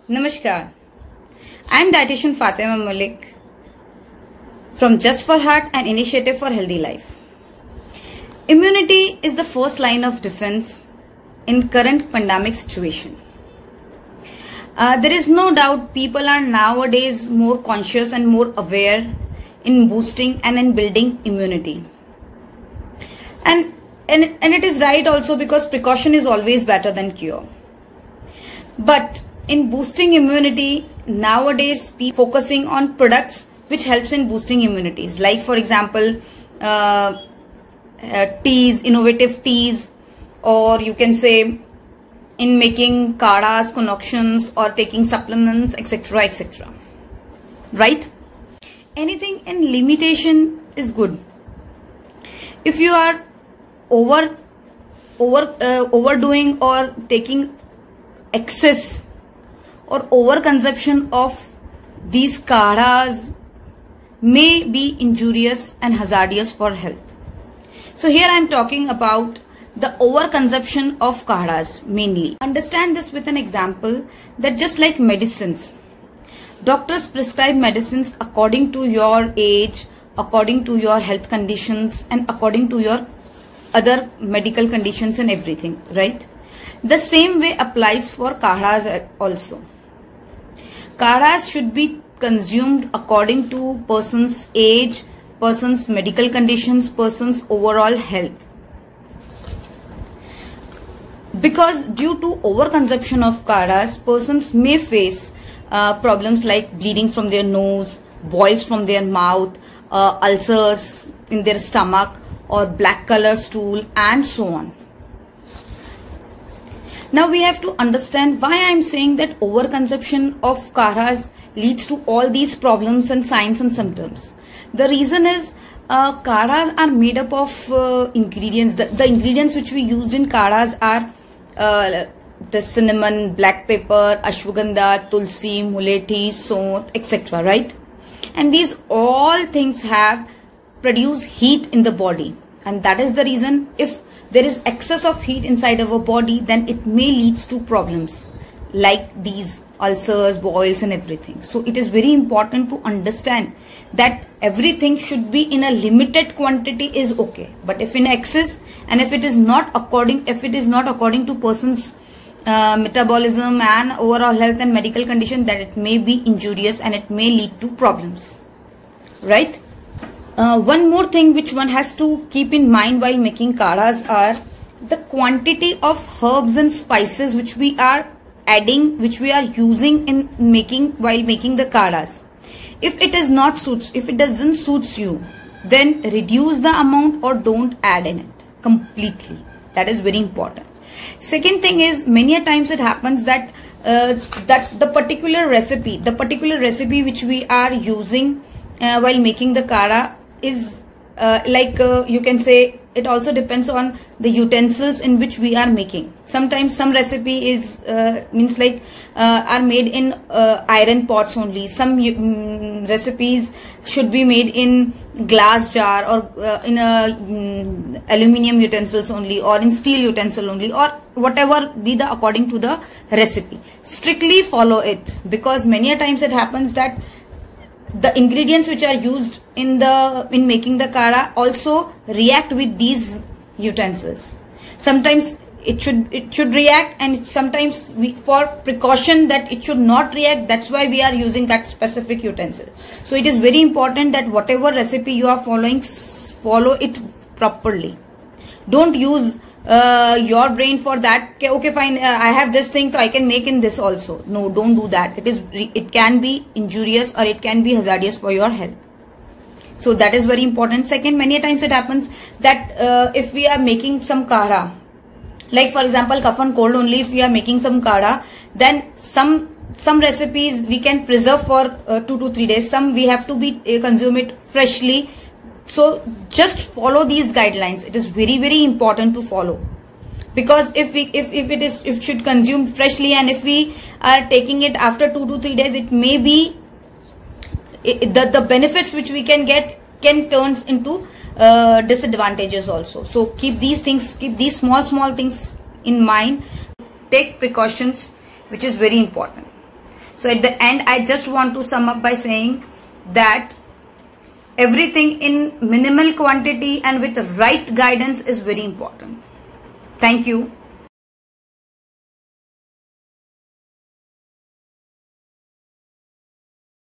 Namaskar. I am dietitian Fatima Malik from Just for Heart, an initiative for healthy life. Immunity is the first line of defense in current pandemic situation. There is no doubt people are nowadays more conscious and more aware in boosting and in building immunity. And it is right also, because precaution is always better than cure. But in boosting immunity, nowadays people focusing on products which helps in boosting immunities. Like for example, teas, innovative teas, or you can say in making kadhas, concoctions, or taking supplements, etc., etc. Right? Anything in limitation is good. If you are overdoing or taking excess or overconsumption of these kadhas, may be injurious and hazardous for health. So here I am talking about the overconsumption of kadhas mainly. Understand this with an example that just like medicines, doctors prescribe medicines according to your age, according to your health conditions, and according to your other medical conditions and everything, right? The same way applies for kadhas also. Kadhas should be consumed according to person's age, person's medical conditions, person's overall health. Because due to overconsumption of kadhas, persons may face problems like bleeding from their nose, boils from their mouth, ulcers in their stomach, or black color stool, and so on. Now we have to understand why I am saying that overconsumption of kadhas leads to all these problems and signs and symptoms. The reason is kadhas are made up of ingredients. The ingredients which we used in kadhas are the cinnamon, black pepper, ashwagandha, tulsi, mulethi, soth, etc. Right? And these all things have produce heat in the body, and that is the reason if there is excess of heat inside our body, then it may lead to problems like these ulcers, boils, and everything. So it is very important to understand that everything should be in a limited quantity is okay, but if in excess and if it is not according to person's metabolism and overall health and medical condition, that it may be injurious and it may lead to problems, right? One more thing which one has to keep in mind while making kadhas are the quantity of herbs and spices which we are adding, which we are using in while making the kadhas. If it doesn't suit you, then reduce the amount or don't add in it completely. That is very important. Second thing is, many a times it happens that the particular recipe which we are using while making the kadha is you can say it also depends on the utensils in which we are making. Sometimes some recipe is are made in iron pots only. Some recipes should be made in glass jar or in aluminium utensils only, or in steel utensil only, or whatever be the according to the recipe. Strictly follow it, because many a times it happens that the ingredients which are used in making the kadha also react with these utensils. Sometimes it should react, and sometimes for precaution that it should not react, that's why we are using that specific utensil. So it is very important that whatever recipe you are following, follow it properly. Don't use your brain for that. Okay, fine, I have this thing, so I can make in this also. No, don't do that. It can be injurious or it can be hazardous for your health. So that is very important. Second, many times it happens that if we are making some kadha, like for example cough and cold only, if we are making some kadha, then some recipes we can preserve for 2 to 3 days. Some we have to consume it freshly. So just follow these guidelines. It is very, very important to follow, because if it should consume freshly, and if we are taking it after 2 to 3 days, it may be the benefits which we can get can turn into disadvantages also. So keep these small things in mind. Take precautions, which is very important. So at the end, I just want to sum up by saying that everything in minimal quantity and with the right guidance is very important. Thank you.